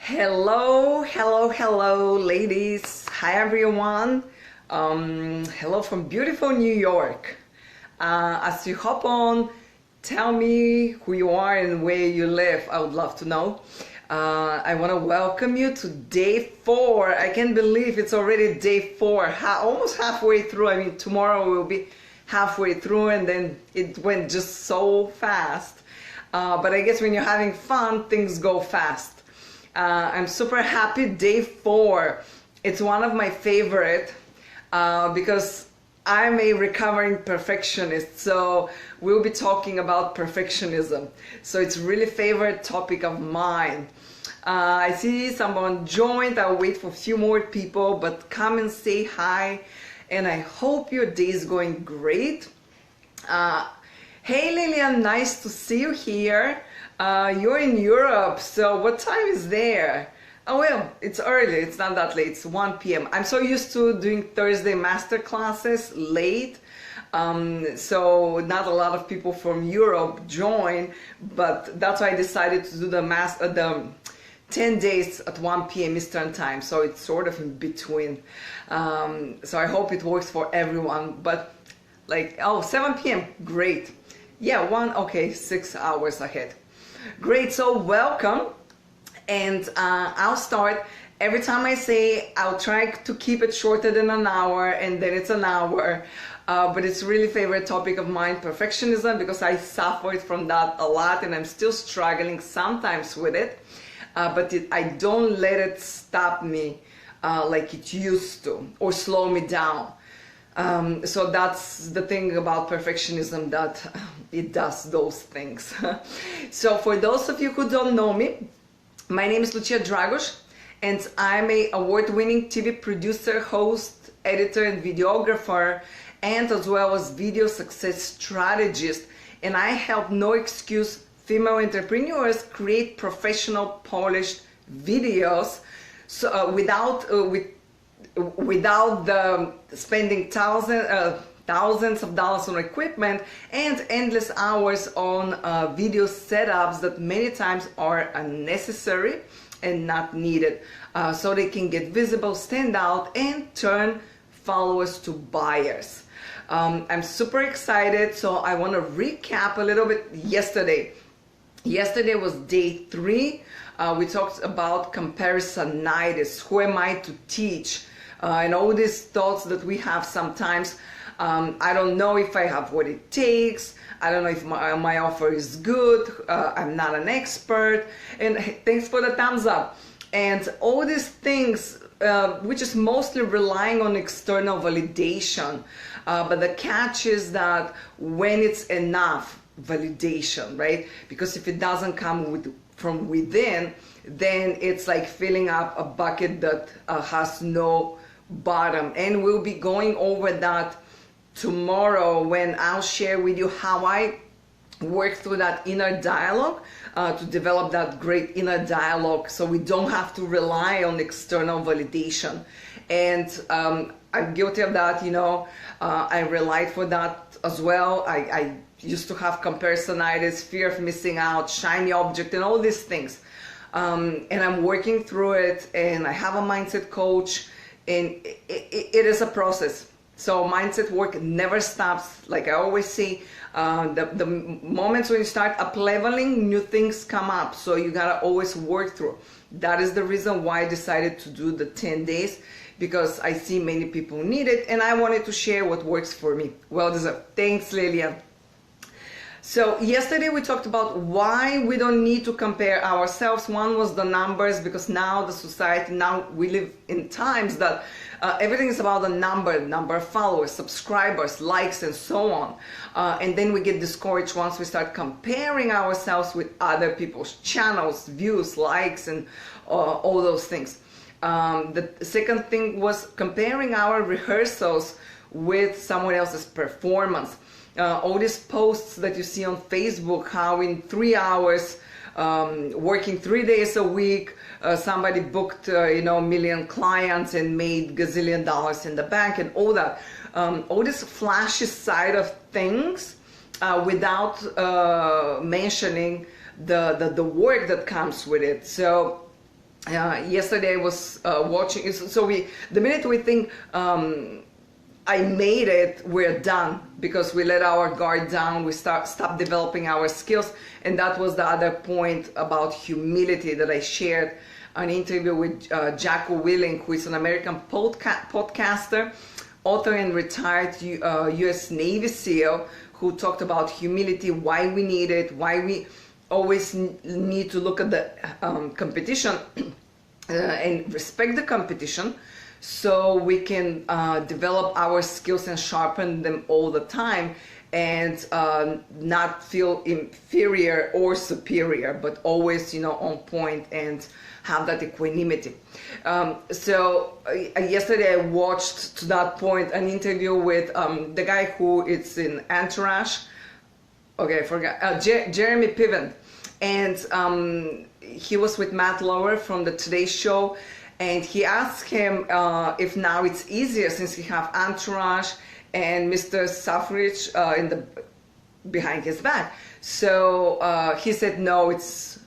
Hello, ladies. Hi, everyone. Hello from beautiful New York. As you hop on, tell me who you are and where you live. I would love to know. I want to welcome you to day 4. I can't believe it's already day 4, almost halfway through. I mean, tomorrow we'll be halfway through, and then it went just so fast. But I guess when you're having fun, things go fast. I'm super happy. Day 4. It's one of my favorite because I'm a recovering perfectionist. So we'll be talking about perfectionism. So it's really favorite topic of mine. I see someone joined. I'll wait for a few more people, but come and say hi. And I hope your day is going great. Hey Lillian, nice to see you here. You're in Europe, so what time is there? Oh well, it's early, it's not that late, it's 1 p.m. I'm so used to doing Thursday master classes late, so not a lot of people from Europe join, but that's why I decided to do the 10 days at 1 p.m. Eastern time, so it's sort of in between. So I hope it works for everyone, but like, 7 p.m., great. Yeah, okay, 6 hours ahead. Great, so welcome, and I'll start. Every time I say, I'll try to keep it shorter than an hour, and then it's an hour, but it's really favorite topic of mine, perfectionism, because I suffered from that a lot, and I'm still struggling sometimes with it, but I don't let it stop me like it used to, or slow me down. So that's the thing about perfectionism, that it does those things. So for those of you who don't know me, my name is Luchia, and I'm an award-winning TV producer, host, editor, and videographer, and as well as video success strategist. And I help no excuse female entrepreneurs create professional, polished videos, so without the spending thousands of dollars on equipment and endless hours on video setups that many times are unnecessary and not needed, so they can get visible, stand out, and turn followers to buyers. I'm super excited, so I want to recap a little bit yesterday. Yesterday was day 3. We talked about comparisonitis. Who am I to teach? And all these thoughts that we have sometimes. I don't know if I have what it takes. I don't know if my offer is good. I'm not an expert. And thanks for the thumbs up. And all these things, which is mostly relying on external validation. But the catch is that when it's enough validation, right? Because if it doesn't come from within, then it's like filling up a bucket that has no bottom. And we'll be going over that tomorrow when I'll share with you how I work through that inner dialogue to develop that great inner dialogue, so we don't have to rely on external validation. And I'm guilty of that, I relied for that as well. I used to have comparisonitis, fear of missing out, shiny object, and all these things. And I'm working through it, and I have a mindset coach, and it is a process. So mindset work never stops. Like I always say, the moments when you start up-leveling, new things come up. So you gotta always work through. That is the reason why I decided to do the 10 days, because I see many people need it, and I wanted to share what works for me. Well deserved. Thanks, Lillian. So yesterday we talked about why we don't need to compare ourselves. One was the numbers, because now the society, now we live in times that everything is about the number of followers, subscribers, likes, and so on. And then we get discouraged once we start comparing ourselves with other people's channels, views, likes, and all those things. The second thing was comparing our rehearsals with someone else's performance. All these posts that you see on Facebook, how in 3 hours, working 3 days a week, somebody booked, million clients and made gazillion dollars in the bank, and all that. All this flashy side of things, without mentioning the work that comes with it. So Yesterday I was watching. So the minute we think I made it, we're done, because we let our guard down. We stop developing our skills, and that was the other point about humility that I shared. An interview with Jacko Willing, who is an American podcaster, author, and retired U.S. Navy SEAL, who talked about humility, why we need it, why we always need to look at the competition and respect the competition, so we can develop our skills and sharpen them all the time, and not feel inferior or superior, but always, on point and have that equanimity. So yesterday I watched, to that point, an interview with the guy who is in Entourage. Okay, I forgot. Jeremy Piven. And he was with Matt Lauer from the Today Show, and he asked him if now it's easier since he have Entourage and Mr. Suffrage behind his back. So he said, no, it's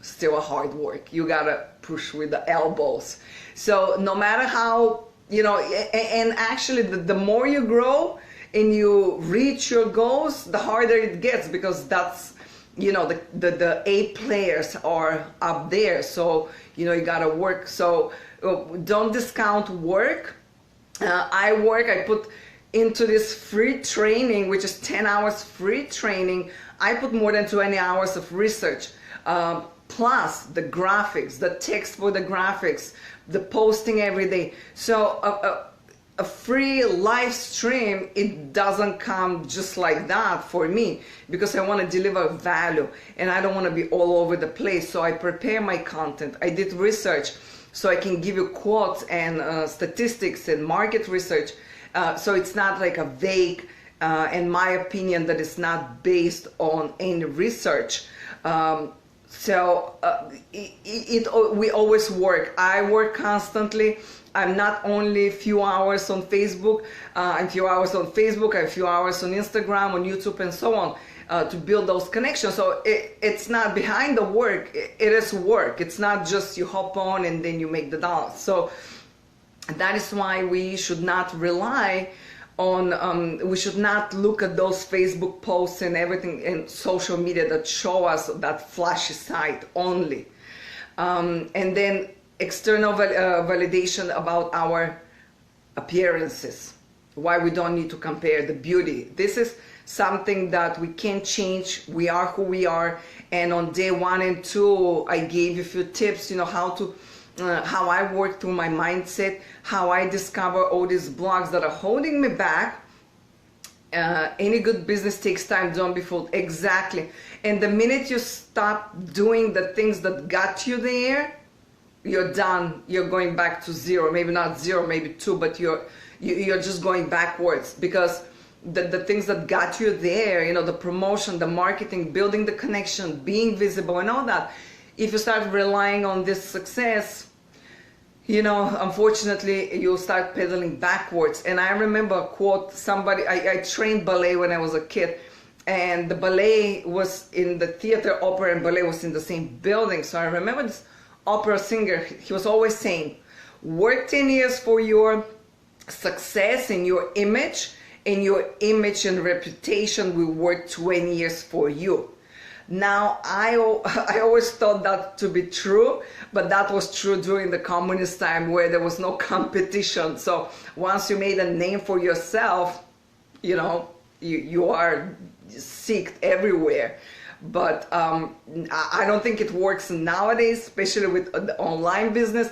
still a hard work. You gotta push with the elbows. So no matter how, and actually the more you grow and you reach your goals, the harder it gets, because that's, the A players are up there. So, you gotta work. So don't discount work. I put into this free training, which is 10 hours free training. I put more than 20 hours of research, plus the graphics, the text for the graphics, the posting every day. So a free live stream, it doesn't come just like that for me, because I want to deliver value and I don't want to be all over the place. So I prepare my content. I did research so I can give you quotes and statistics and market research. So it's not like a vague, in my opinion, that is not based on any research. We always work. I work constantly. I'm not only a few hours on Facebook, a few hours on Facebook, a few hours on Instagram, on YouTube, and so on, to build those connections. So it's not behind the work, it is work. It's not just you hop on and then you make the dollars. So that is why we should not rely on, we should not look at those Facebook posts and everything in social media that show us that flashy side only. And then external validation about our appearances, why we don't need to compare the beauty. This is something that we can't change. We are who we are. And on day 1 and 2, I gave you a few tips, how I work through my mindset, how I discover all these blocks that are holding me back. Any good business takes time, don't be fooled. Exactly. And the minute you stop doing the things that got you there, you're done. You're going back to zero. Maybe not zero, maybe 2, but you're just going backwards, because the things that got you there, the promotion, the marketing, building the connection, being visible, and all that, if you start relying on this success, unfortunately, you'll start pedaling backwards. And I remember a quote, I trained ballet when I was a kid, and the ballet was in the theater, opera and ballet was in the same building. So I remember this opera singer, he was always saying, work 10 years for your success and your image and reputation will work 20 years for you. Now, I always thought that to be true, but that was true during the communist time where there was no competition. So once you made a name for yourself, you are seeked everywhere. But I don't think it works nowadays, especially with the online business.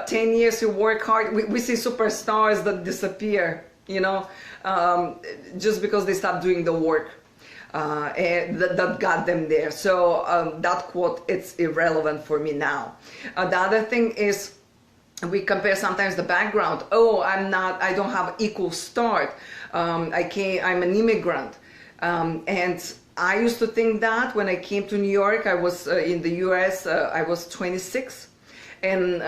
10 years you work hard. We see superstars that disappear, just because they stop doing the work. And that got them there. So that quote, it's irrelevant for me now. The other thing is, we compare sometimes the background. Oh, I don't have equal start. I'm an immigrant. And I used to think that when I came to New York. I was in the US, I was 26 and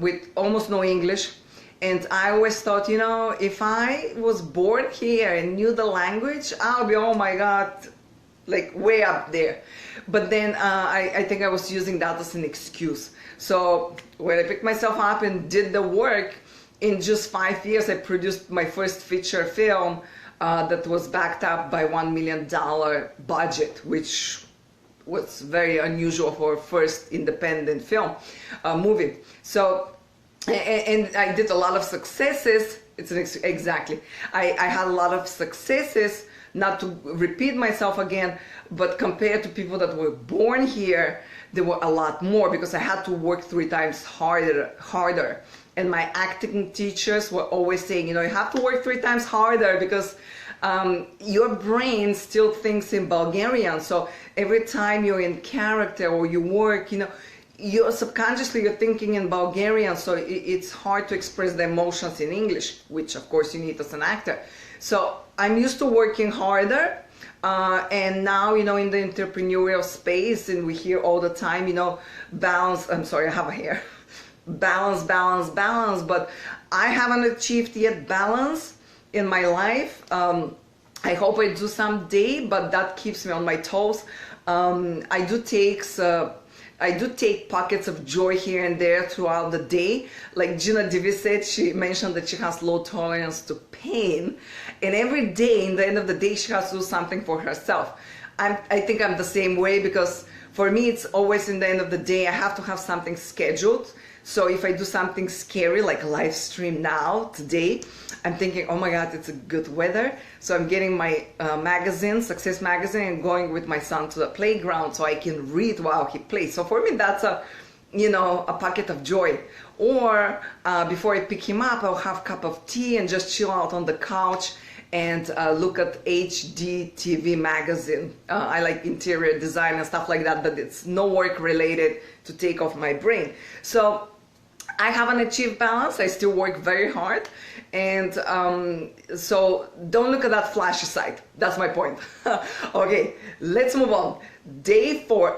with almost no English. And I always thought, if I was born here and knew the language, I'll be, oh my God, like way up there. But then I think I was using that as an excuse. So when I picked myself up and did the work, in just 5 years, I produced my first feature film that was backed up by $1 million budget, which was very unusual for a first independent film movie. So, and I did a lot of successes. Exactly. I had a lot of successes, not to repeat myself again, but compared to people that were born here, there were a lot more because I had to work 3 times harder. And my acting teachers were always saying, you know, you have to work 3 times harder because your brain still thinks in Bulgarian. So every time you're in character or you work, you know, you're thinking in Bulgarian, so it's hard to express the emotions in English, which of course you need as an actor. So I'm used to working harder, and now, you know, in the entrepreneurial space, and we hear all the time, you know, balance. I'm sorry, I have a hair. Balance, balance, balance. But I haven't achieved yet balance in my life. I hope I do someday, but that keeps me on my toes. I do take pockets of joy here and there throughout the day. Like Gina Divi said, she mentioned that she has low tolerance to pain. And every day, in the end of the day, she has to do something for herself. I think I'm the same way, because for me, it's always in the end of the day, I have to have something scheduled. So if I do something scary, like a live stream now, today, I'm thinking, oh my God, it's a good weather. So I'm getting my magazine, Success Magazine, and going with my son to the playground so I can read while he plays. So for me, that's a pocket of joy. Or before I pick him up, I'll have a cup of tea and just chill out on the couch and look at HD TV magazine. I like interior design and stuff like that, but it's no work related to take off my brain. So I haven't achieved balance. I still work very hard. And so don't look at that flashy side. That's my point. Okay, let's move on. Day 4.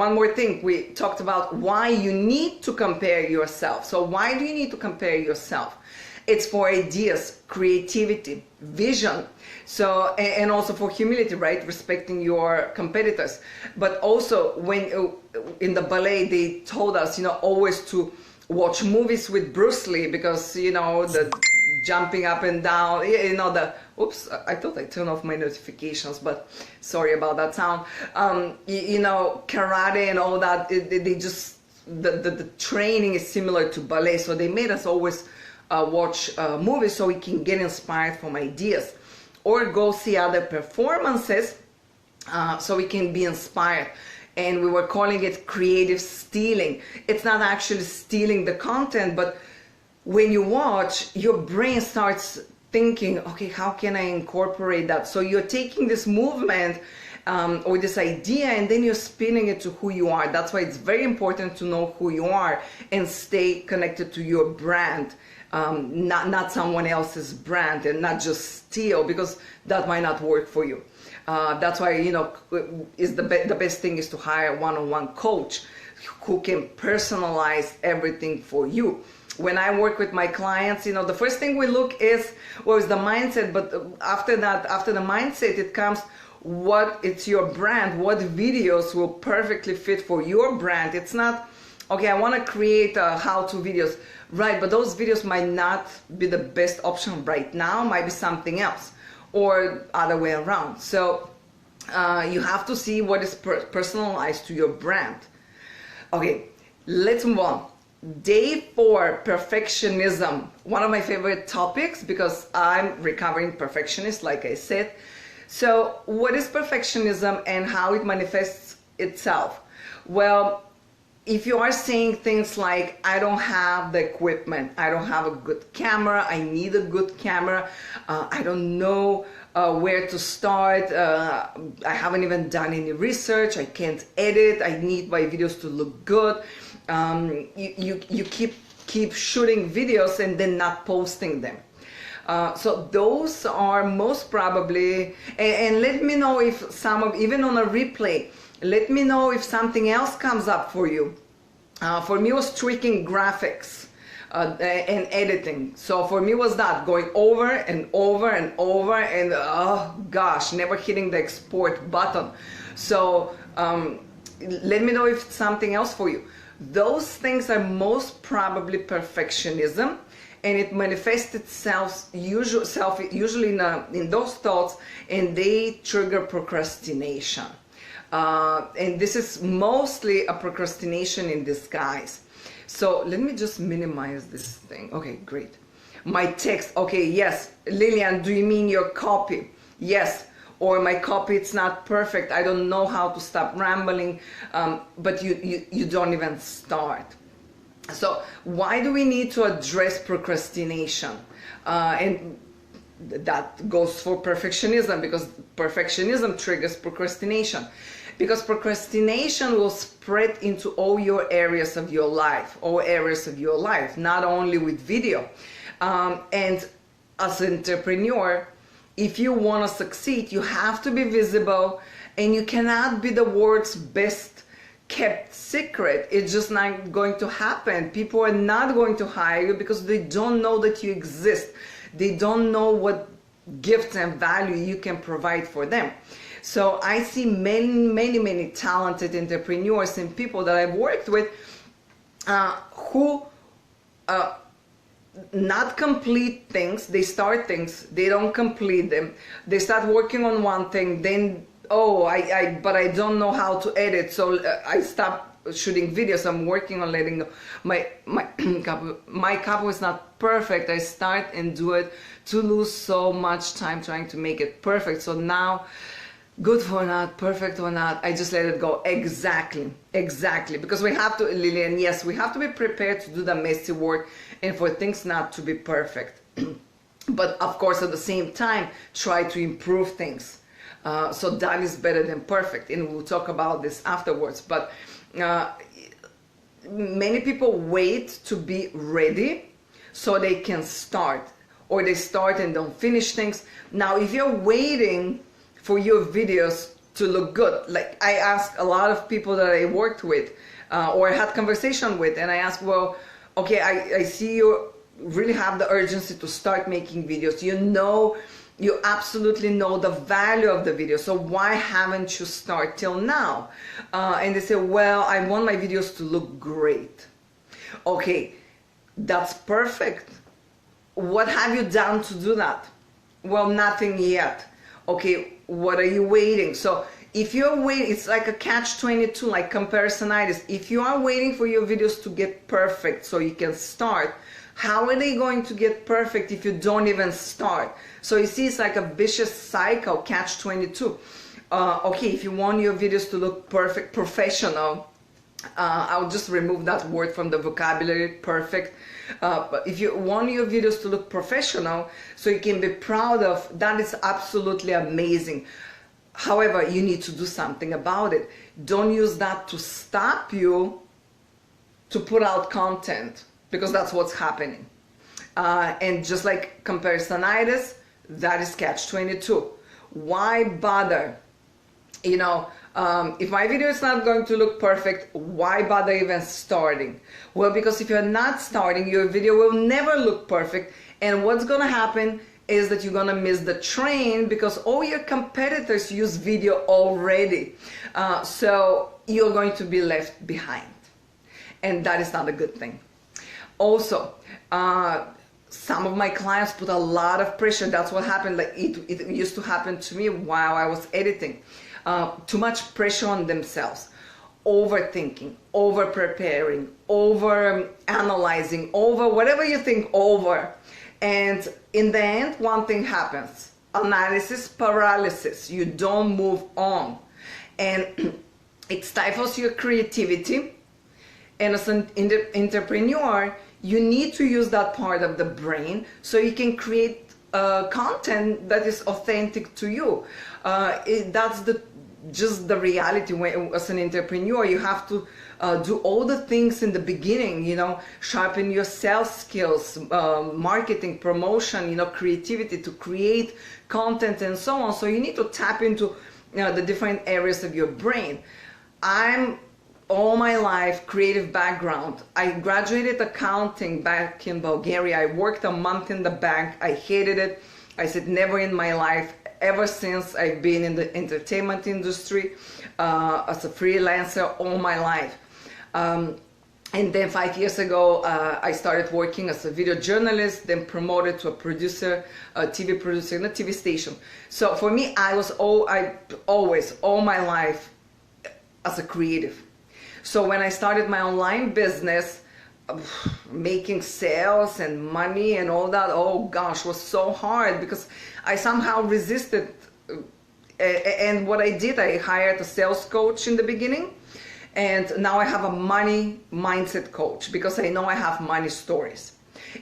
One more thing. We talked about why you need to compare yourself. So why do you need to compare yourself? It's for ideas, creativity, vision. So, and also for humility, right? Respecting your competitors. But also when in the ballet, they told us, you know, always to watch movies with Bruce Lee, because, you know, the jumping up and down, you know, oops, I thought I turned off my notifications, but sorry about that sound. You know, karate and all that, the training is similar to ballet. So they made us always watch movies so we can get inspired from ideas, or go see other performances so we can be inspired. And we were calling it creative stealing. It's not actually stealing the content, but when you watch, your brain starts thinking, okay, how can I incorporate that? So you're taking this movement or this idea, and then you're spinning it to who you are. That's why it's very important to know who you are and stay connected to your brand, not someone else's brand, and not just steal, because that might not work for you. That's why, you know, the best thing is to hire a one-on-one coach who can personalize everything for you. When I work with my clients, you know, the first thing we look is, well, is the mindset, but after that, after the mindset, it comes, it's your brand, what videos will perfectly fit for your brand. It's not, okay, I want to create how-to videos, right, but those videos might not be the best option right now, might be something else, or other way around. So you have to see what is personalized to your brand. Okay, let's move on. Day 4, perfectionism. One of my favorite topics, because I'm recovering perfectionist, like I said. So what is perfectionism and how it manifests itself? Well, if you are saying things like, I don't have the equipment, I don't have a good camera, I need a good camera, I don't know where to start, I haven't even done any research, I can't edit, I need my videos to look good, you keep shooting videos and then not posting them. So those are most probably, and let me know if even on a replay, let me know if something else comes up for you. For me, it was tweaking graphics and editing. So for me, was that going over and over and over, and oh gosh, never hitting the export button. So Let me know if it's something else for you. Those things are most probably perfectionism, and it manifests itself usually in those thoughts, and they trigger procrastination. And this is mostly a procrastination in disguise. So let me just minimize this thing. Okay, great. My text. Okay, yes. Lillian, do you mean your copy? Yes. Or my copy, it's not perfect. I don't know how to stop rambling, but you don't even start. So why do we need to address procrastination? And that goes for perfectionism, because perfectionism triggers procrastination. Because procrastination will spread into all your areas of your life, not only with video. And as an entrepreneur, if you want to succeed, you have to be visible, and you cannot be the world's best kept secret. It's just not going to happen. People are not going to hire you because they don't know that you exist. They don't know what gifts and value you can provide for them. So I see many talented entrepreneurs and people that I've worked with who not complete things. They start things, they don't complete them. They start working on one thing, then but I don't know how to edit, so I stop shooting videos. I'm working on letting go. My couple is not perfect. I start and do it to lose so much time trying to make it perfect. So now, good or not, perfect or not, I just let it go. Exactly. Because we have to, Lillian, yes, we have to be prepared to do the messy work and for things not to be perfect. But of course, at the same time, try to improve things. So that is better than perfect. And we'll talk about this afterwards. But many people wait to be ready so they can start. Or they start and don't finish things. Now, if you're waiting for your videos to look good, like I ask a lot of people that I worked with or had conversation with, and I ask, well, okay, I see you really have the urgency to start making videos. You absolutely know the value of the video, so why haven't you started till now? And they say, well, I want my videos to look great. Okay, that's perfect. What have you done to do that? Well, nothing yet. Okay, what are you waiting? So if you're waiting, it's like a catch-22, like comparisonitis. If you are waiting for your videos to get perfect so you can start, how are they going to get perfect if you don't even start? So you see, it's like a vicious cycle, catch-22. Okay, if you want your videos to look perfect, professional, I'll just remove that word from the vocabulary, perfect. But if you want your videos to look professional, so you can be proud of, that is absolutely amazing. However, you need to do something about it. Don't use that to stop you to put out content, because that's what's happening. And just like comparisonitis, that is catch-22. Why bother? You know, if my video is not going to look perfect, why bother even starting? Well, because if you're not starting, your video will never look perfect. And what's going to happen is that you're going to miss the train, because all your competitors use video already. So you're going to be left behind. And that is not a good thing. Also, some of my clients put a lot of pressure. That's what happened. Like it used to happen to me while I was editing. Too much pressure on themselves. Overthinking, over preparing, over analyzing, over whatever you think over. And in the end, one thing happens. Analysis paralysis. You don't move on. And it stifles your creativity. And as an entrepreneur, you need to use that part of the brain so you can create content that is authentic to you. That's just the reality. When, as an entrepreneur, you have to do all the things in the beginning, you know, sharpen your sales skills, marketing, promotion, you know, creativity to create content and so on. So you need to tap into the different areas of your brain. I'm all my life creative background. I graduated accounting back in Bulgaria. I worked a month in the bank. I hated it. I said never in my life ever since I've been in the entertainment industry as a freelancer all my life. And then 5 years ago, I started working as a video journalist, then promoted to a producer, a TV producer in a TV station. So for me, I always, all my life, as a creative. So when I started my online business, making sales and money and all that, oh gosh, was so hard because I somehow resisted. And what I did, I hired a sales coach in the beginning. And now I have a money mindset coach because I know I have money stories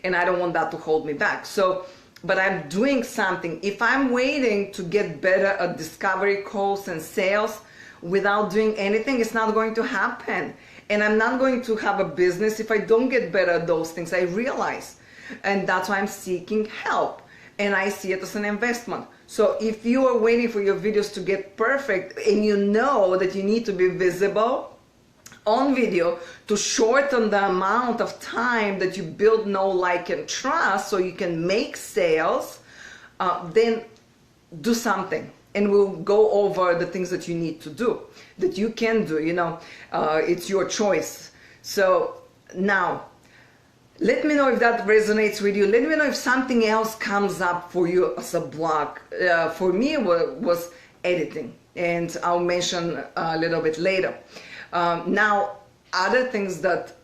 and I don't want that to hold me back. So, but I'm doing something. If I'm waiting to get better at discovery calls and sales without doing anything, it's not going to happen. And I'm not going to have a business if I don't get better at those things. I realize. And that's why I'm seeking help. And I see it as an investment. So if you are waiting for your videos to get perfect and you know that you need to be visible on video to shorten the amount of time that you build know, like, and trust so you can make sales, then do something. And we'll go over the things that you need to do, that you can do, it's your choice. So now, let me know if that resonates with you. Let me know if something else comes up for you as a block. For me, it was editing, and I'll mention a little bit later. Now, other things that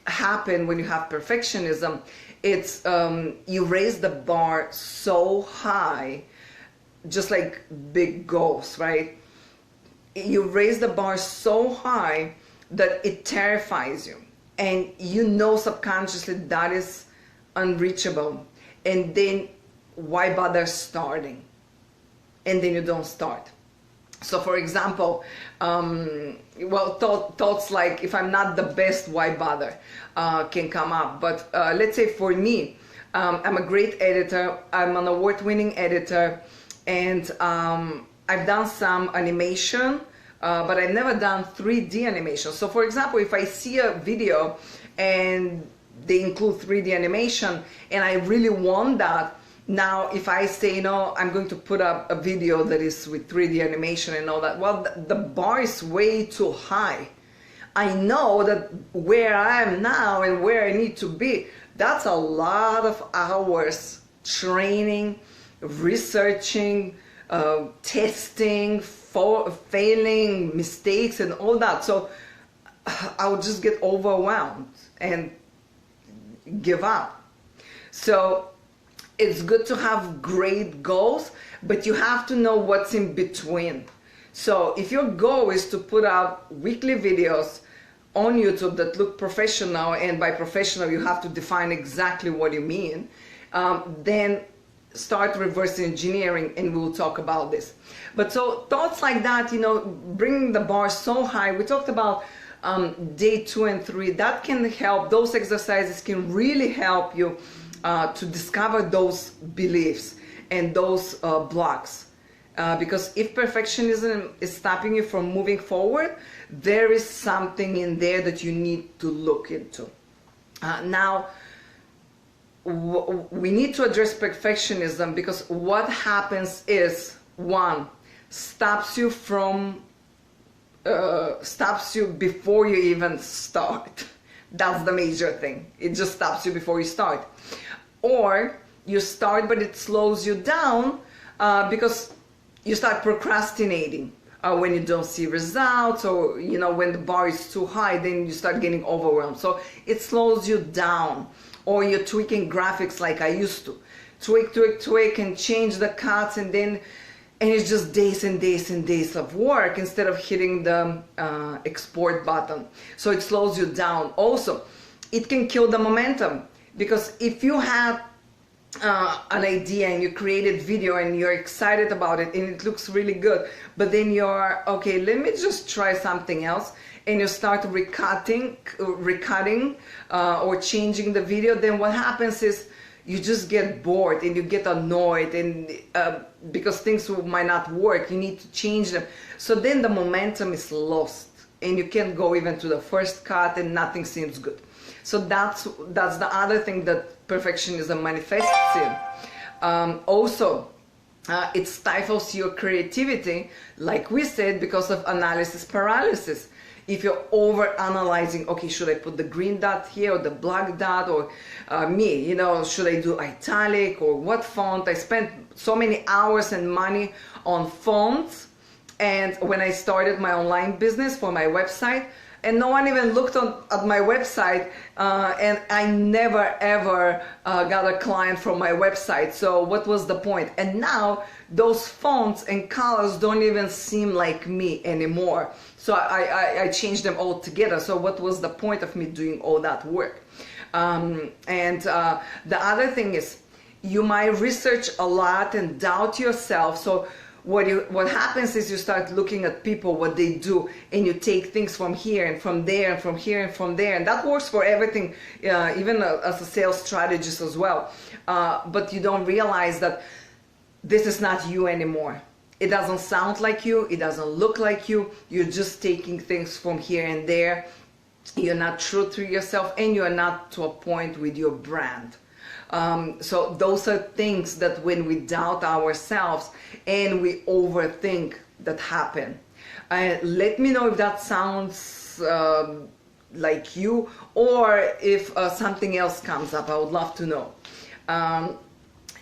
happen when you have perfectionism, it's you raise the bar so high, just like big goals, right? You raise the bar so high that it terrifies you. And you know subconsciously that is unreachable. And then why bother starting? And then you don't start. So for example, thoughts like, if I'm not the best, why bother, can come up. But let's say for me, I'm a great editor. I'm an award-winning editor. And I've done some animation, but I've never done 3D animation. So for example, if I see a video and they include 3D animation and I really want that, now if I say, I'm going to put up a video that is with 3D animation and all that, well, the bar is way too high. I know that where I am now and where I need to be, that's a lot of hours training, researching, testing, failing, mistakes and all that. So I would just get overwhelmed and give up. So it's good to have great goals, but you have to know what's in between. So if your goal is to put out weekly videos on YouTube that look professional, and by professional you have to define exactly what you mean, then start reverse engineering, and we'll talk about this. But so thoughts like that, bringing the bar so high, we talked about day 2 and 3, that can help. Those exercises can really help you to discover those beliefs and those blocks. Because if perfectionism is stopping you from moving forward, there is something in there that you need to look into. Now, we need to address perfectionism, because what happens is, one, stops you before you even start. That's the major thing. It just stops you before you start. Or you start, but it slows you down because you start procrastinating when you don't see results, or when the bar is too high, then you start getting overwhelmed. So it slows you down. Or you're tweaking graphics like I used to. Tweak, and change the cuts, and it's just days and days and days of work instead of hitting the export button. So it slows you down. Also, it can kill the momentum, because if you have an idea and you created video and you're excited about it and it looks really good, but then you're, okay, let me just try something else, and you start recutting or changing the video, then what happens is you just get bored and you get annoyed, and because things might not work, you need to change them. So then the momentum is lost and you can't go even to the first cut and nothing seems good. So that's the other thing that perfectionism manifests in. Also, It stifles your creativity, like we said, because of analysis paralysis. If you're over analyzing, okay, should I put the green dot here or the black dot, or should I do italic or what font? I spent so many hours and money on fonts, and when I started my online business for my website, and no one even looked at my website, and I never ever got a client from my website. So what was the point? And now those fonts and colors don't even seem like me anymore. So I changed them all together. So what was the point of me doing all that work? The other thing is, you might research a lot and doubt yourself. So what happens is you start looking at people, what they do, and you take things from here and from there and from here and from there, and that works for everything, even as a sales strategist as well. But you don't realize that this is not you anymore. It doesn't sound like you, it doesn't look like you, you're just taking things from here and there. You're not true to yourself, and you're not to a point with your brand. So those are things that when we doubt ourselves and we overthink, that happen. Let me know if that sounds like you, or if something else comes up. I would love to know.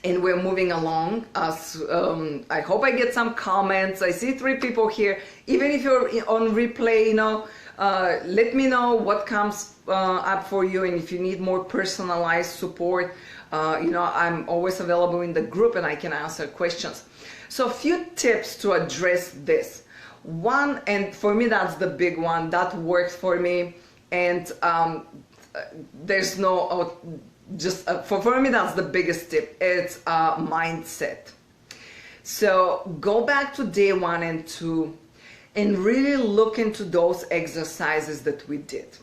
And we're moving along. I hope I get some comments. I see 3 people here. Even if you're on replay, let me know what comes up for you, and if you need more personalized support, I'm always available in the group and I can answer questions. So a few tips to address this. One, and for me that's the big one, that works for me, and there's no, for me that's the biggest tip. It's mindset. So go back to day 1 and 2 and really look into those exercises that we did.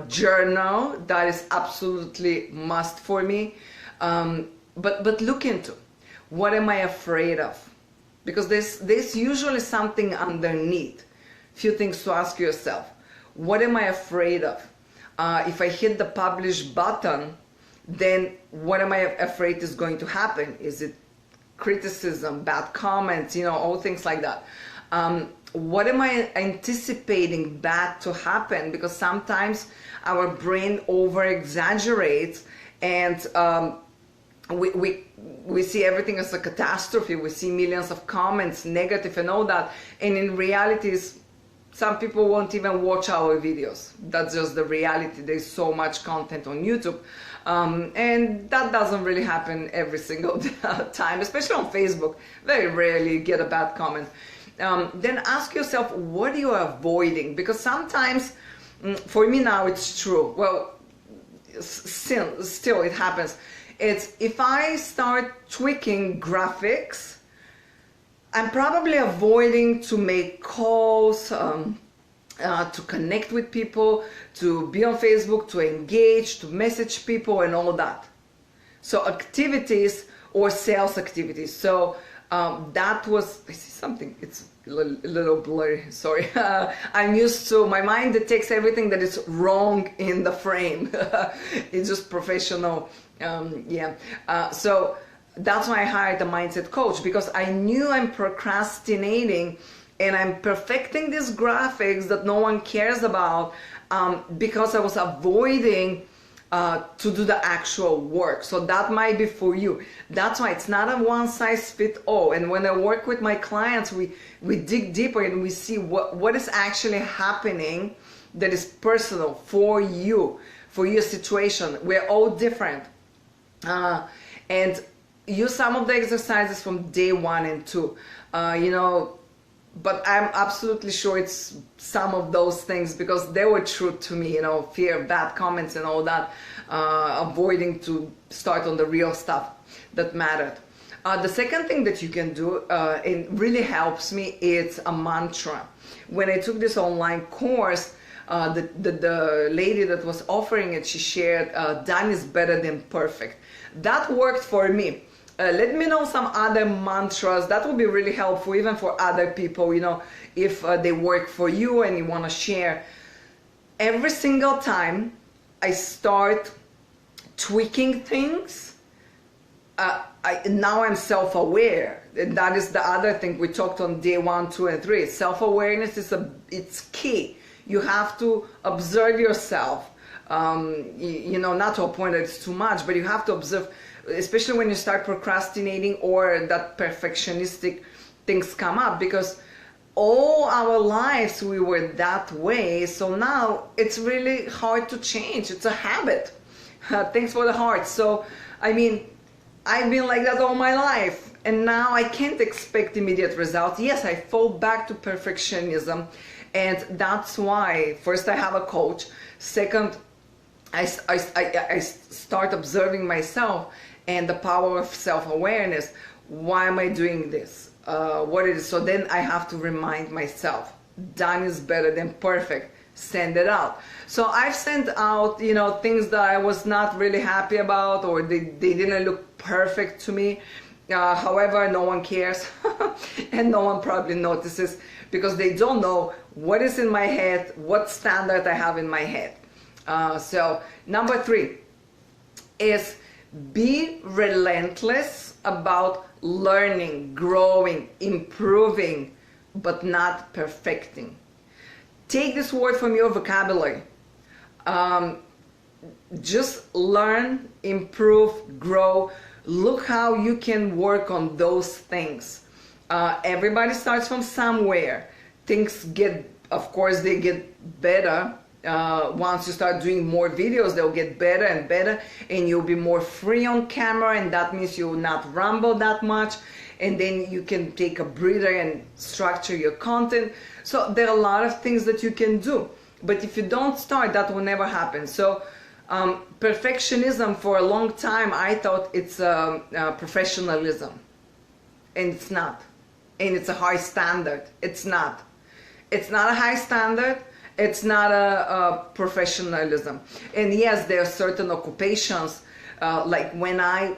Journal, that is absolutely must for me. But look into, what am I afraid of? Because there's usually something underneath. Few things to ask yourself. What am I afraid of? If I hit the publish button, then what am I afraid is going to happen? Is it criticism, bad comments, all things like that? What am I anticipating bad to happen? Because sometimes our brain over exaggerates, and we see everything as a catastrophe. We see millions of comments, negative and all that, and in reality, some people won't even watch our videos. That's just the reality. There's so much content on YouTube, and that doesn't really happen every single time, especially on Facebook. Very rarely you get a bad comment. Then ask yourself, what are you avoiding? Because sometimes, for me now it's true, well, still it happens. It's if I start tweaking graphics, I'm probably avoiding to make calls, to connect with people, to be on Facebook, to engage, to message people and all that. So activities or sales activities. So that was, I see something, it's a little blurry, sorry. I'm used to, my mind detects everything that is wrong in the frame. It's just professional, so that's why I hired a mindset coach, because I knew I'm procrastinating and I'm perfecting these graphics that no one cares about, because I was avoiding to do the actual work. So that might be for you. That's why it's not a one size fit all. And when I work with my clients, we dig deeper and we see what is actually happening that is personal for you, for your situation. We're all different. And use some of the exercises from day 1 and 2, but I'm absolutely sure it's some of those things, because they were true to me, fear of bad comments and all that, avoiding to start on the real stuff that mattered. The second thing that you can do, and really helps me, is a mantra. When I took this online course, the lady that was offering it, she shared, done is better than perfect. That worked for me. Let me know some other mantras. That would be really helpful, even for other people, if they work for you and you want to share. Every single time I start tweaking things, now I'm self-aware. And that is the other thing we talked on day 1, 2, and 3. Self-awareness it's key. You have to observe yourself. Not to a point that it's too much, but you have to observe, especially when you start procrastinating or that perfectionistic things come up, because all our lives we were that way. So now it's really hard to change. It's a habit. Thanks for the heart. So, I mean, I've been like that all my life, and now I can't expect immediate results. Yes, I fall back to perfectionism, and that's why first I have a coach. Second, I start observing myself and the power of self-awareness. Why am I doing this? What it is? So then I have to remind myself, done is better than perfect. Send it out. So I've sent out, things that I was not really happy about, or they didn't look perfect to me. However, no one cares and no one probably notices, because they don't know what is in my head, what standard I have in my head. So number 3 is be relentless about learning, growing, improving, but not perfecting. Take this word from your vocabulary. Just learn, improve, grow. Look how you can work on those things. Everybody starts from somewhere. Things of course, they get better. Once you start doing more videos, they'll get better and better, and you'll be more free on camera, and that means you'll not ramble that much, and then you can take a breather and structure your content. So there are a lot of things that you can do, but if you don't start, that will never happen. So perfectionism, for a long time I thought it's professionalism, and it's not. And it's a high standard. It's not a high standard. It's not a professionalism. And yes, there are certain occupations, like when I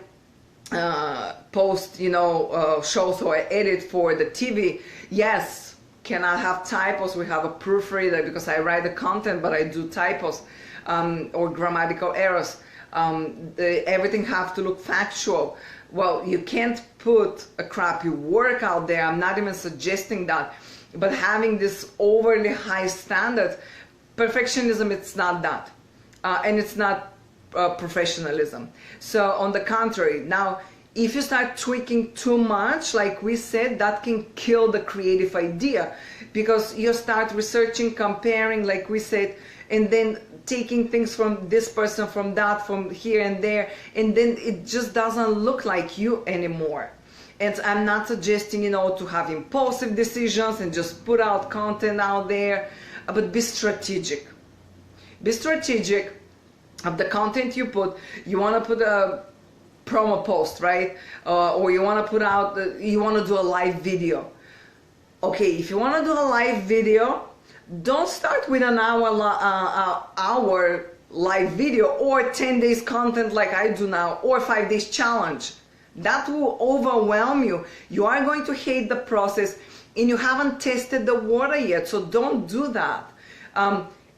post, shows or edit for the TV, yes, cannot have typos. We have a proofreader because I write the content, but I do typos or grammatical errors. Everything have to look factual. Well, you can't put a crappy work out there. I'm not even suggesting that. But having this overly high standard, perfectionism, it's not that. And it's not professionalism. So on the contrary, now, if you start tweaking too much, like we said, that can kill the creative idea, because you start researching, comparing, like we said, and then taking things from this person, from that, from here and there, and then it just doesn't look like you anymore. And I'm not suggesting, to have impulsive decisions and just put out content out there, but be strategic. Be strategic of the content you put. You want to put a promo post, right? Or you want to put out, you want to do a live video. Okay, if you want to do a live video, don't start with an hour live video or 10 days content like I do now, or 5 days challenge. That will overwhelm you. You are going to hate the process, and you haven't tested the water yet, so don't do that.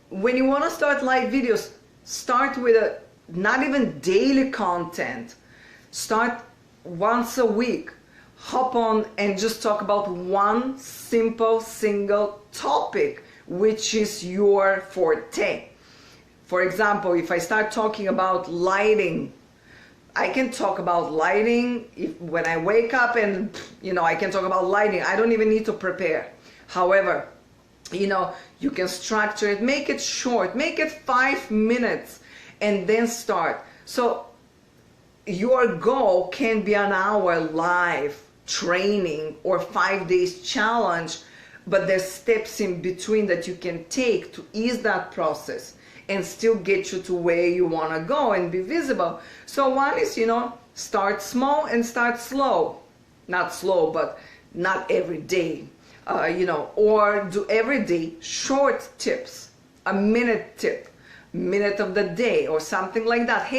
When you want to start live videos, start with not even daily content. Start once a week. Hop on and just talk about one simple single topic, which is your forte. For example, if I start talking about lighting, I can talk about lighting when I wake up, and I can talk about lighting. I don't even need to prepare. However, you can structure it, make it short, make it 5 minutes, and then start. So your goal can be an hour live training or 5 days challenge, but there's steps in between that you can take to ease that process and still get you to where you want to go and be visible. So one is, start small and start slow. Not slow, but not every day, or do every day short tips, a minute tip, minute of the day or something like that.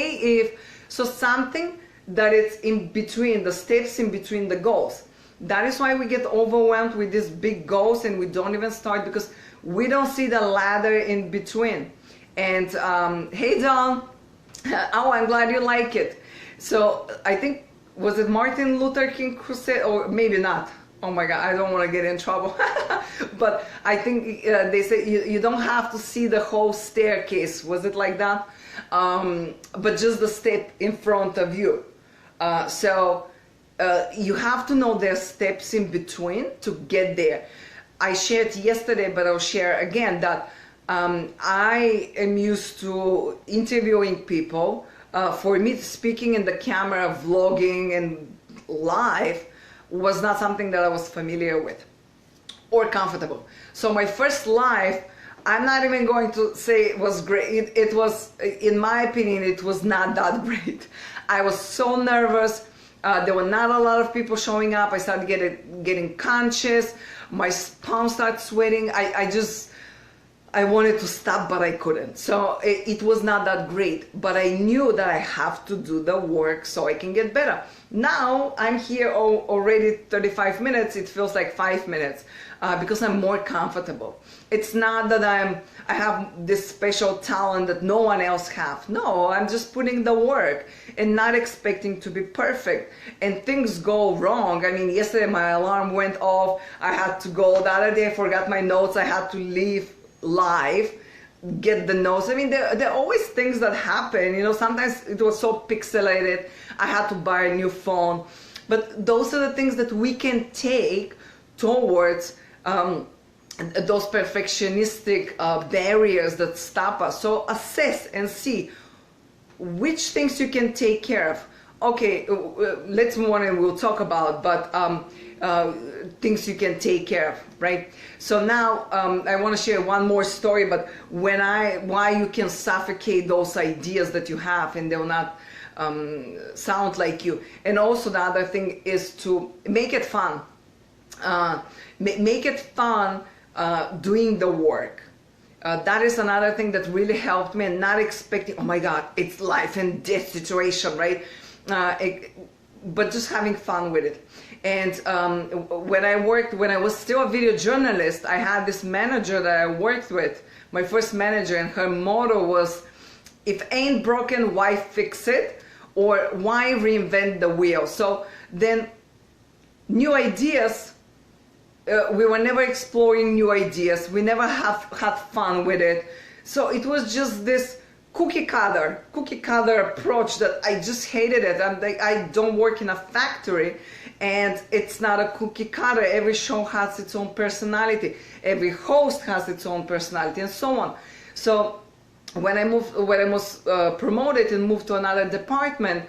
So something that is in between, the steps in between the goals. That is why we get overwhelmed with these big goals and we don't even start, because we don't see the ladder in between. And hey Don, oh, I'm glad you like it. So I think was it Martin Luther King who said, or maybe not? Oh my God, I don't want to get in trouble. But I think they say you don't have to see the whole staircase. Was it like that? But just the step in front of you. So you have to know there's steps in between to get there. I shared yesterday, but I'll share again that I am used to interviewing people. For me, speaking in the camera, vlogging, and live was not something that I was familiar with or comfortable. So my first live, I'm not even going to say it was great. It was, in my opinion, it was not that great. I was so nervous. There were not a lot of people showing up. I started getting conscious. My palms started sweating. I wanted to stop, but I couldn't. So it was not that great, but I knew that I have to do the work so I can get better. Now I'm here already 35 minutes. It feels like 5 minutes because I'm more comfortable. It's not that I have this special talent that no one else have. No, I'm just putting the work and not expecting to be perfect. And things go wrong. I mean, yesterday my alarm went off. I had to go. The other day I forgot my notes. I had to leave live, get the notes. I mean, there are always things that happen. You know, sometimes it was so pixelated. I had to buy a new phone. But those are the things that we can take towards those perfectionistic barriers that stop us. So assess and see which things you can take care of. Okay, let's move on and we'll talk about, but things you can take care of, right? So now I want to share one more story, but why you can suffocate those ideas that you have and they'll not sound like you. And also the other thing is to make it fun. Make it fun doing the work. That is another thing that really helped me, and not expecting, oh my God, it's life and death situation, right? But just having fun with it. And when I was still a video journalist, I had this manager that I worked with, my first manager, and her motto was, if ain't broken, why fix it? Or why reinvent the wheel? So then new ideas, we were never exploring new ideas. We never had fun with it. So it was just this cookie cutter approach that I just hated it. I don't work in a factory, and it's not a cookie cutter. Every show has its own personality. Every host has its own personality, and so on. So when I was promoted and moved to another department,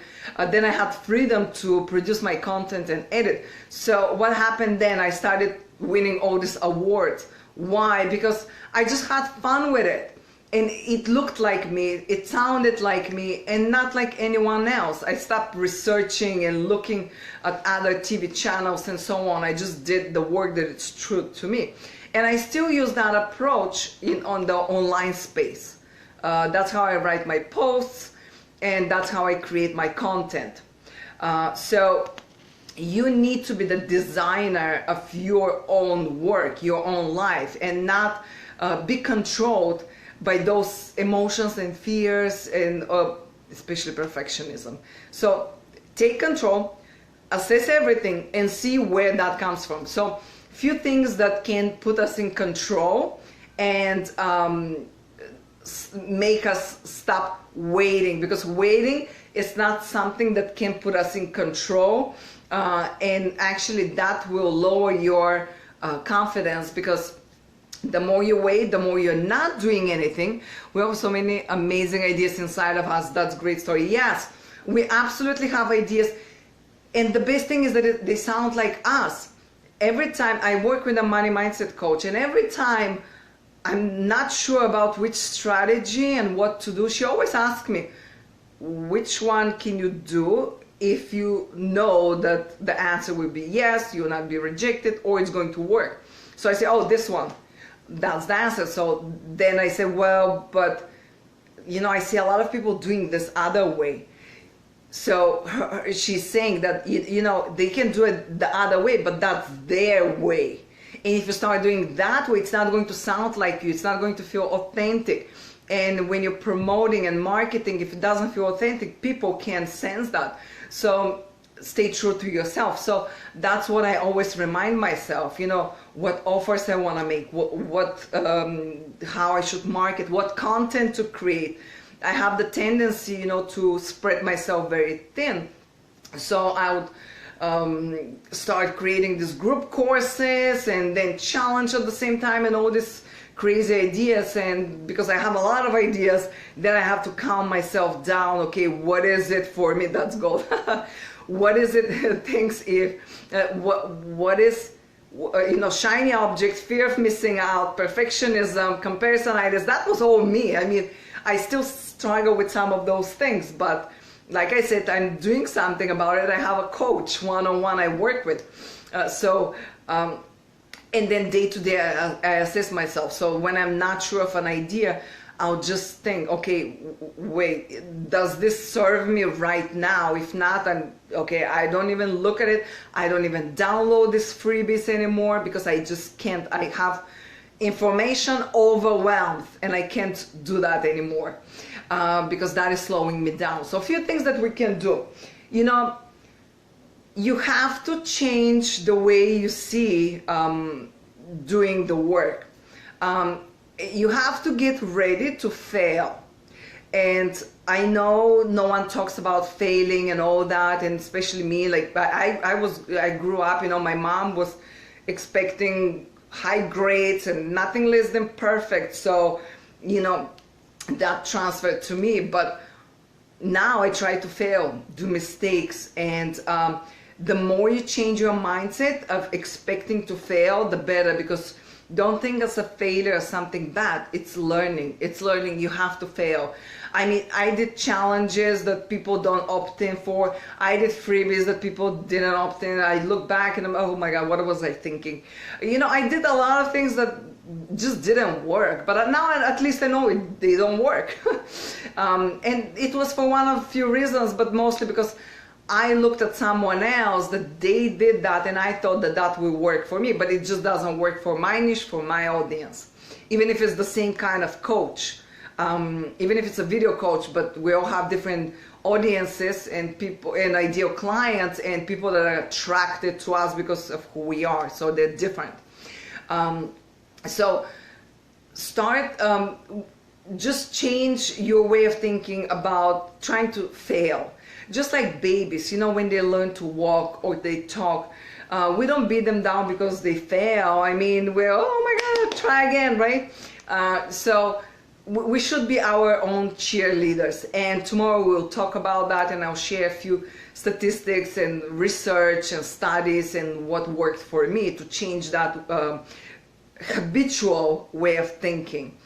then I had freedom to produce my content and edit. So what happened then? I started winning all these awards. Why? Because I just had fun with it. And it looked like me, it sounded like me, and not like anyone else. I stopped researching and looking at other TV channels and so on. I just did the work that it's true to me. And I still use that approach on the online space. That's how I write my posts, and that's how I create my content. So you need to be the designer of your own work, your own life, and not be controlled by those emotions and fears, and especially perfectionism. So take control, assess everything, and see where that comes from. So few things that can put us in control and make us stop waiting, because waiting is not something that can put us in control, and actually that will lower your confidence, because the more you wait, the more you're not doing anything. We have so many amazing ideas inside of us. That's a great story. Yes, we absolutely have ideas, and the best thing is that they sound like us. Every time I work with a money mindset coach, and every time I'm not sure about which strategy and what to do, she always asks me, which one can you do if you know that the answer will be yes, you will not be rejected, or it's going to work? So I say, oh, this one. That's the answer. So then I say, well, but you know, I see a lot of people doing this other way. So she's saying that, you know, they can do it the other way, but that's their way. And if you start doing that way, it's not going to sound like you. It's not going to feel authentic. And when you're promoting and marketing, if it doesn't feel authentic, people can sense that. So stay true to yourself. So that's what I always remind myself, what offers I want to make, how I should market, what content to create. I have the tendency, to spread myself very thin. So I would start creating these group courses and then challenge at the same time and all these crazy ideas. And because I have a lot of ideas, then I have to calm myself down. Okay, what is it for me? That's gold. What is it? Things if what is shiny objects, fear of missing out, perfectionism, comparisonitis. That was all me. I mean, I still struggle with some of those things, but like I said, I'm doing something about it. I have a coach one-on-one I work with. And then day to day, I assess myself. So when I'm not sure of an idea, I'll just think, okay, wait, does this serve me right now? If not, I don't even look at it. I don't even download these freebies anymore because I just can't. I have information overwhelmed and I can't do that anymore because that is slowing me down. So a few things that we can do. You have to change the way you see doing the work. You have to get ready to fail. And I know no one talks about failing and all that, and especially me. Like I grew up, my mom was expecting high grades and nothing less than perfect. So, that transferred to me. But now I try to fail, do mistakes, and the more you change your mindset of expecting to fail, the better, because don't think as a failure as something bad. It's learning. It's learning. You have to fail. I mean, I did challenges that people don't opt in for. I did freebies that people didn't opt in. I look back and I'm, oh my God, what was I thinking? I did a lot of things that just didn't work. But now at least I know they don't work. And it was for one of a few reasons, but mostly because I looked at someone else that they did that and I thought that would work for me, but it just doesn't work for my niche, for my audience. Even if it's the same kind of coach, even if it's a video coach, but we all have different audiences and people and ideal clients and people that are attracted to us because of who we are. So they're different. So start, just change your way of thinking about trying to fail. Just like babies, when they learn to walk or they talk, we don't beat them down because they fail. I mean, we're, oh my God, try again, right? So we should be our own cheerleaders. And tomorrow we'll talk about that, and I'll share a few statistics and research and studies and what worked for me to change that habitual way of thinking.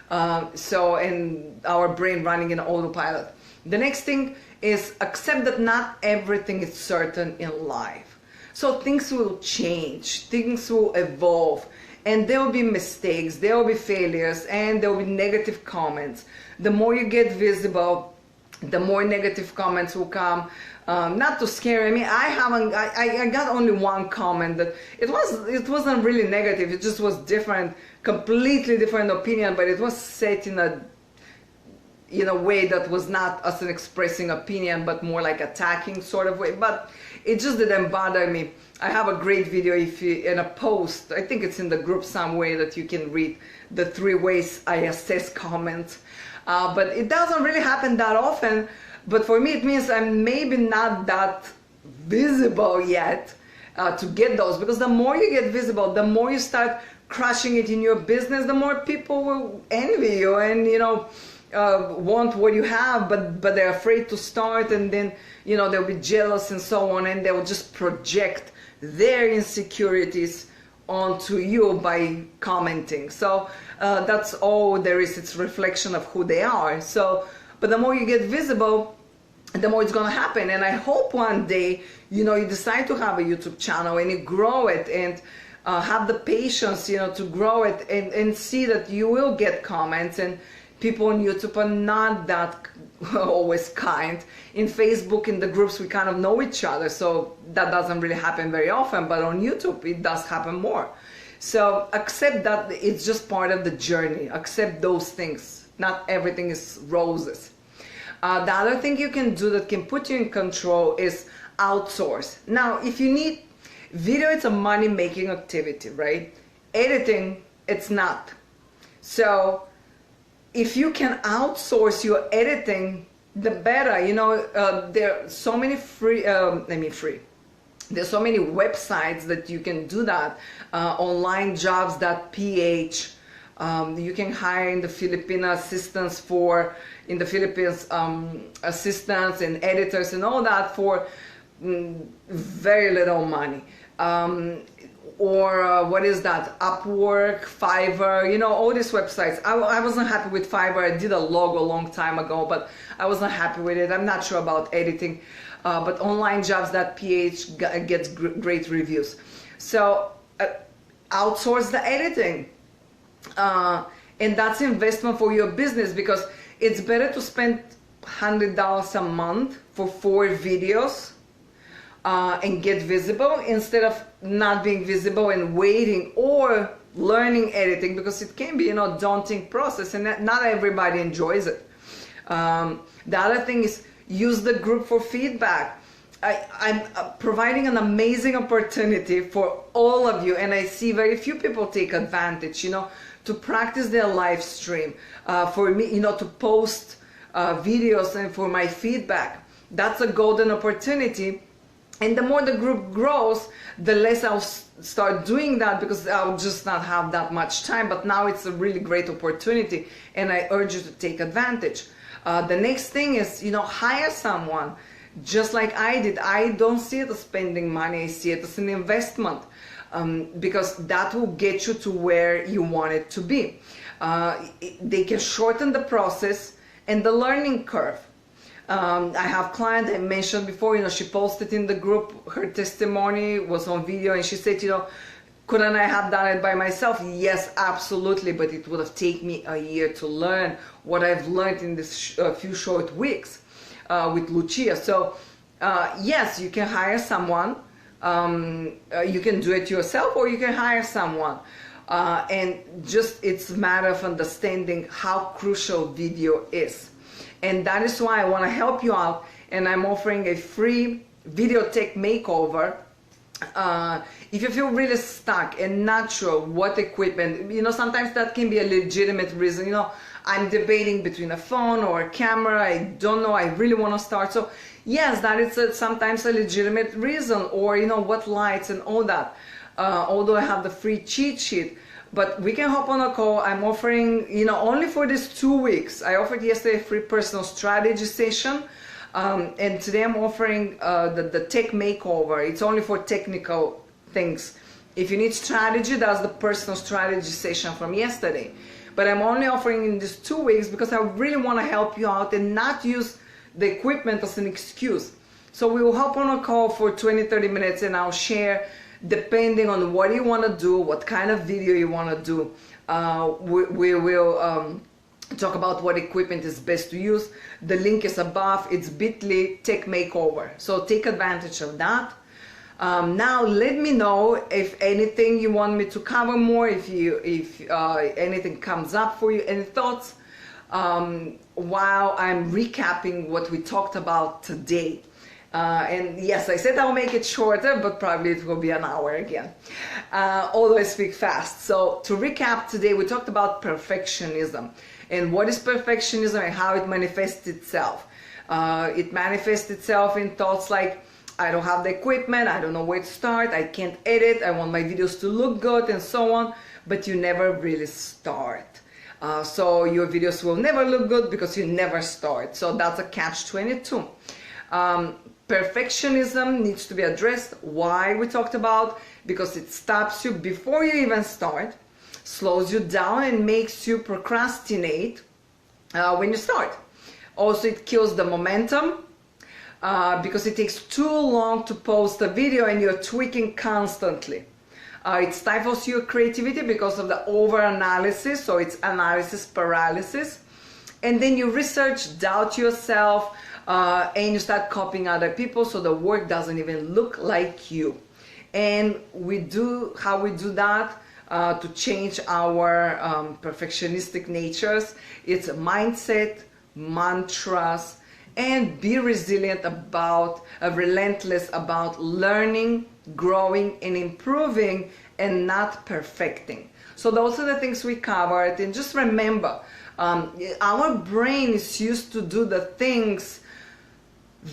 And our brain running in autopilot. The next thing is accept that not everything is certain in life. So things will change, things will evolve, and there will be mistakes, there will be failures, and there will be negative comments. The more you get visible, the more negative comments will come. Not to scare me. I got only one comment that it wasn't really negative. It just was different, completely different opinion, but it was set in a way that was not as an expressing opinion, but more like attacking sort of way. But it just didn't bother me. I have a great video in a post. I think it's in the group somewhere that you can read the 3 ways I assess comments. But it doesn't really happen that often. But for me, it means I'm maybe not that visible yet to get those. Because the more you get visible, the more you start crushing it in your business, the more people will envy you and, want what you have, but they're afraid to start, and then they'll be jealous and so on, and they'll just project their insecurities onto you by commenting. So that's all there is. It's reflection of who they are. So, but the more you get visible, the more it's going to happen. And I hope one day you decide to have a YouTube channel and you grow it and have the patience to grow it and see that you will get comments. And people on YouTube are not that always kind. In Facebook, in the groups, we kind of know each other, so that doesn't really happen very often, but on YouTube, it does happen more. So accept that it's just part of the journey. Accept those things. Not everything is roses. The other thing you can do that can put you in control is outsource. Now, if you need video, it's a money-making activity, right? Editing, it's not. So if you can outsource your editing, the better. You know, there are so many there's so many websites that you can do that. Onlinejobs.ph. You can hire in the Filipino assistants in the Philippines, assistants and editors and all that for very little money. What is that? Upwork, Fiverr, you know, all these websites. I wasn't happy with Fiverr. I did a logo a long time ago, but I wasn't happy with it. I'm not sure about editing, but onlinejobs.ph gets great reviews. So outsource the editing. And that's investment for your business, because it's better to spend $100 a month for 4 videos and get visible, instead of not being visible and waiting or learning editing, because it can be, you know, daunting process and not everybody enjoys it. The other thing is use the group for feedback. I'm providing an amazing opportunity for all of you, and I see very few people take advantage, you know, to practice their live stream, for me, you know, to post videos and for my feedback. That's a golden opportunity. And the more the group grows, the less I'll start doing that, because I'll just not have that much time. But now it's a really great opportunity, and I urge you to take advantage. The next thing is, you know, hire someone, just like I did. I don't see it as spending money. I see it as an investment, because that will get you to where you want it to be. They can shorten the process and the learning curve. I have client I mentioned before, you know, she posted in the group, her testimony was on video, and she said, you know, couldn't I have done it by myself? Yes, absolutely, but it would have taken me a year to learn what I've learned in this few short weeks with Luchia. So yes, you can hire someone, you can do it yourself, or you can hire someone. And just, it's a matter of understanding how crucial video is. And that is why I want to help you out, and I'm offering a free video tech makeover. If you feel really stuck and not sure what equipment, you know, sometimes that can be a legitimate reason. You know, I'm debating between a phone or a camera. I don't know. I really want to start. So yes, that is sometimes a legitimate reason. Or, you know, what lights and all that. Although I have the free cheat sheet. But we can hop on a call. I'm offering, you know, only for these 2 weeks. I offered yesterday a free personal strategy session. And today I'm offering the tech makeover. It's only for technical things. If you need strategy, that's the personal strategy session from yesterday. But I'm only offering in these 2 weeks because I really want to help you out and not use the equipment as an excuse. So we will hop on a call for 20-30 minutes, and I'll share, depending on what you want to do, what kind of video you want to do. We will talk about what equipment is best to use. The link is above. It's bit.ly tech makeover. So take advantage of that. Now let me know if anything you want me to cover more, if anything comes up for you, any thoughts, while I'm recapping what we talked about today. And yes, I said I'll make it shorter, but probably it will be an hour again. Although I speak fast. So to recap today, we talked about perfectionism. And what is perfectionism and how it manifests itself. It manifests itself in thoughts like, I don't have the equipment, I don't know where to start, I can't edit, I want my videos to look good, and so on. But you never really start. So your videos will never look good because you never start. So that's a catch-22. Perfectionism needs to be addressed. Why we talked about? Because it stops you before you even start, slows you down, and makes you procrastinate when you start. Also, it kills the momentum because it takes too long to post a video and you're tweaking constantly. It stifles your creativity because of the over-analysis, so it's analysis paralysis. And then you research, doubt yourself, and you start copying other people, so the work doesn't even look like you. And we do that to change our perfectionistic natures. It's a mindset, mantras, and be resilient about, relentless about learning, growing, and improving, and not perfecting. So those are the things we covered. And just remember, our brain is used to do the things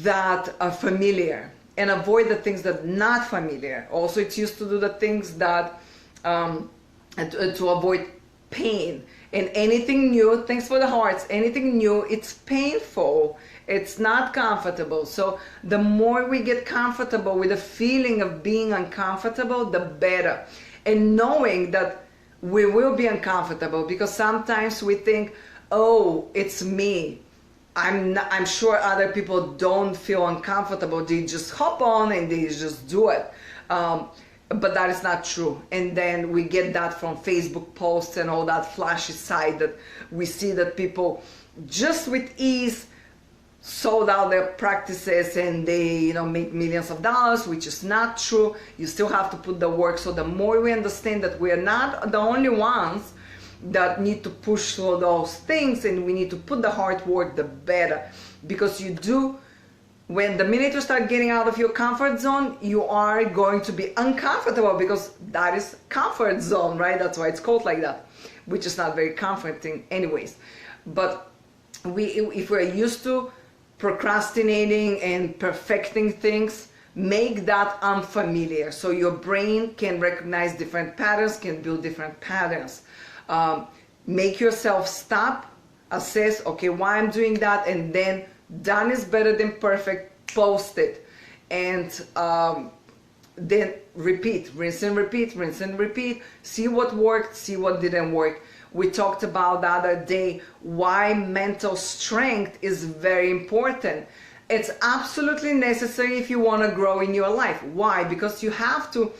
that are familiar and avoid the things that are not familiar. Also, it's used to do the things that to avoid pain. And anything new, thanks for the hearts, anything new, it's painful. It's not comfortable. So the more we get comfortable with the feeling of being uncomfortable, the better. And knowing that we will be uncomfortable, because sometimes we think, oh, it's me. I'm sure other people don't feel uncomfortable. They just hop on and they just do it. But that is not true. And then we get that from Facebook posts and all that flashy side that we see that people just with ease sold out their practices and they make millions of dollars, which is not true. You still have to put the work. So the more we understand that we are not the only ones that need to push through those things, and we need to put the hard work, the better. Because when the minute you start getting out of your comfort zone, you are going to be uncomfortable, because that is comfort zone, right? That's why it's called like that, which is not very comforting anyways. But if we're used to procrastinating and perfecting things, make that unfamiliar so your brain can recognize different patterns, can build different patterns. Make yourself stop, assess, okay, why I'm doing that, and then done is better than perfect, post it. And then repeat, rinse and repeat, rinse and repeat. See what worked, see what didn't work. We talked about the other day why mental strength is very important. It's absolutely necessary if you want to grow in your life. Why? Because you have to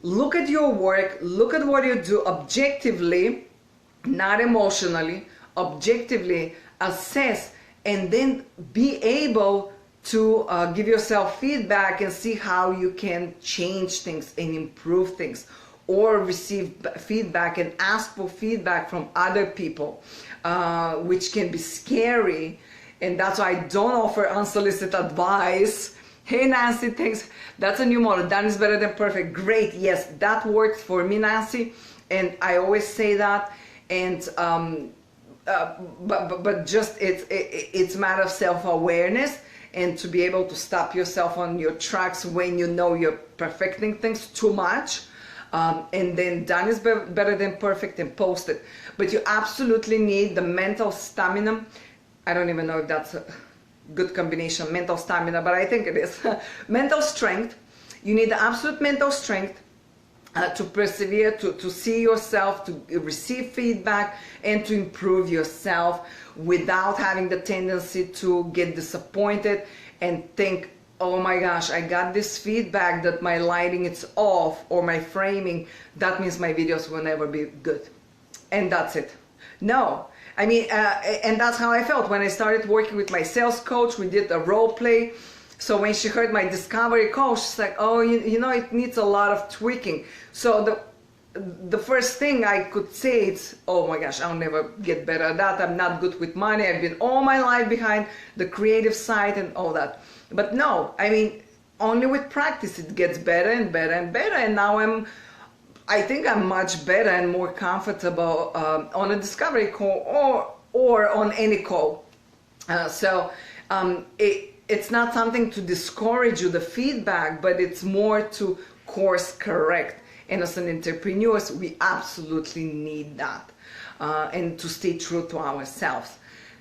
look at your work, look at what you do objectively, not emotionally, objectively assess, and then be able to give yourself feedback and see how you can change things and improve things, or receive feedback and ask for feedback from other people, which can be scary. And that's why I don't offer unsolicited advice. Hey Nancy, thanks. That's a new model. Done is better than perfect. Great. Yes, that worked for me, Nancy. And I always say that. And but just it's a matter of self-awareness, and to be able to stop yourself on your tracks when you know you're perfecting things too much. And then done is better than perfect, and post it. But you absolutely need the mental stamina. I don't even know if that's a good combination, mental stamina, but I think it is. Mental strength. You need the absolute mental strength to persevere, to see yourself, to receive feedback, and to improve yourself without having the tendency to get disappointed and think, oh my gosh, I got this feedback that my lighting is off or my framing. That means my videos will never be good. And that's it. No. I mean, and that's how I felt when I started working with my sales coach. We did a role play. So when she heard my discovery coach, she's like, oh, you know, it needs a lot of tweaking. So the first thing I could say is, oh my gosh, I'll never get better at that. I'm not good with money. I've been all my life behind the creative side and all that. But no, I mean, only with practice it gets better and better and better. And now I think I'm much better and more comfortable on a discovery call or on any call. It's not something to discourage you, the feedback, but it's more to course correct. And as an entrepreneur, we absolutely need that, and to stay true to ourselves.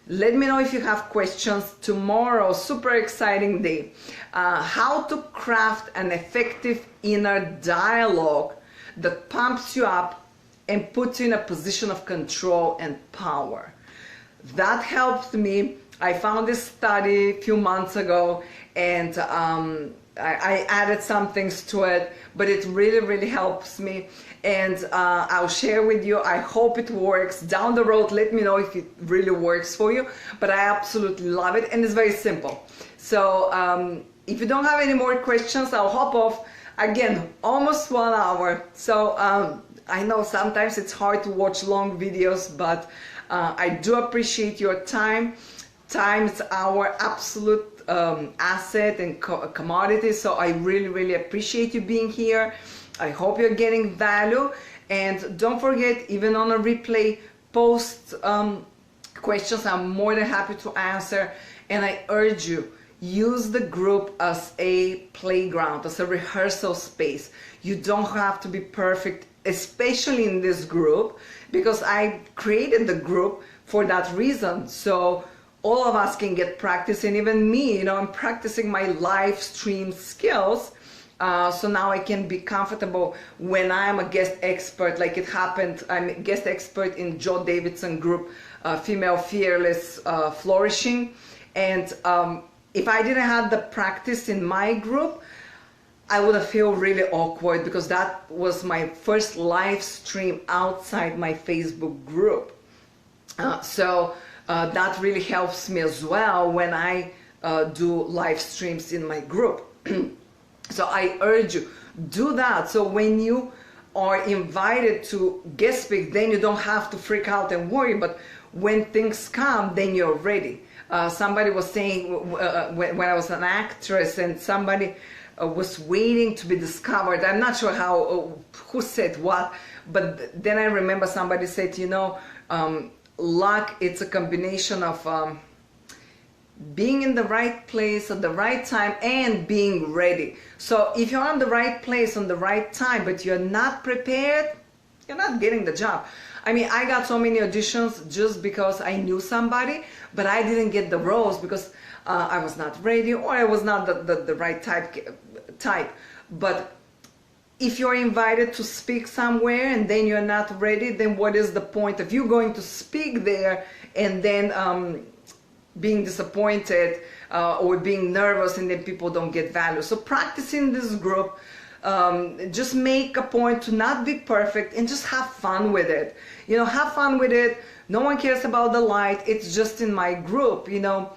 Let me know if you have questions. Tomorrow, super exciting day. How to craft an effective inner dialogue that pumps you up and puts you in a position of control and power. That helped me. I found this study a few months ago, and I added some things to it, but it really, really helps me. And I'll share with you. I hope it works. Down the road, let me know if it really works for you. But I absolutely love it, and it's very simple. So if you don't have any more questions, I'll hop off. Again, almost 1 hour. So I know sometimes it's hard to watch long videos, but I do appreciate your time. time is our absolute asset and commodity. So I really, really appreciate you being here. I hope you're getting value. And don't forget, even on a replay, post questions. I'm more than happy to answer. And I urge you, use the group as a playground, as a rehearsal space. You don't have to be perfect, especially in this group, because I created the group for that reason. So all of us can get practice, and even me, you know, I'm practicing my live stream skills. So now I can be comfortable when I'm a guest expert, like it happened. I'm a guest expert in Joe Davidson group, Female Fearless Flourishing. And if I didn't have the practice in my group, I would have felt really awkward, because that was my first live stream outside my Facebook group. So that really helps me as well when I do live streams in my group. So I urge you, do that. So when you are invited to guest speak, then you don't have to freak out and worry. But when things come, then you're ready. Somebody was saying when I was an actress, and somebody was waiting to be discovered. I'm not sure who said what, but then I remember somebody said, you know, luck, it's a combination of being in the right place at the right time and being ready. So if you're on the right place on the right time, but you're not prepared, you're not getting the job. I mean, I got so many auditions just because I knew somebody, but I didn't get the roles because I was not ready, or I was not the right type. But if you're invited to speak somewhere and then you're not ready, then what is the point of you going to speak there and then being disappointed or being nervous, and then people don't get value? So practicing this group, just make a point to not be perfect and just have fun with it. You know, have fun with it. No one cares about the light. It's just in my group, you know.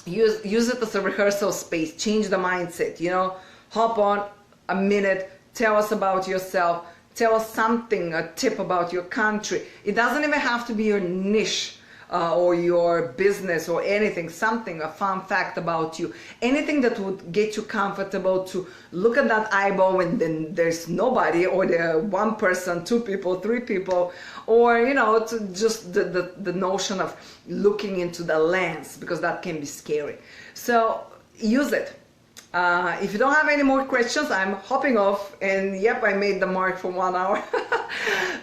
Use it as a rehearsal space. Change the mindset, you know. Hop on a minute. Tell us about yourself. Tell us something, a tip about your country. It doesn't even have to be your niche or your business or anything, something, a fun fact about you. Anything that would get you comfortable to look at that eyeball when then there's nobody, or there are one person, two people, three people, or, you know, to just the notion of looking into the lens, because that can be scary. So use it. If you don't have any more questions, I'm hopping off, and yep, I made the mark for 1 hour.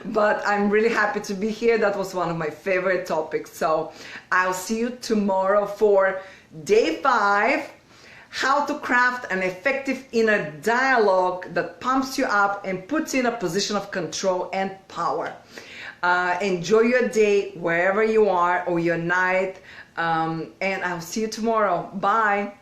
But I'm really happy to be here. That was one of my favorite topics. So I'll see you tomorrow for day 5, how to craft an effective inner dialogue that pumps you up and puts you in a position of control and power. Enjoy your day wherever you are, or your night, and I'll see you tomorrow. Bye.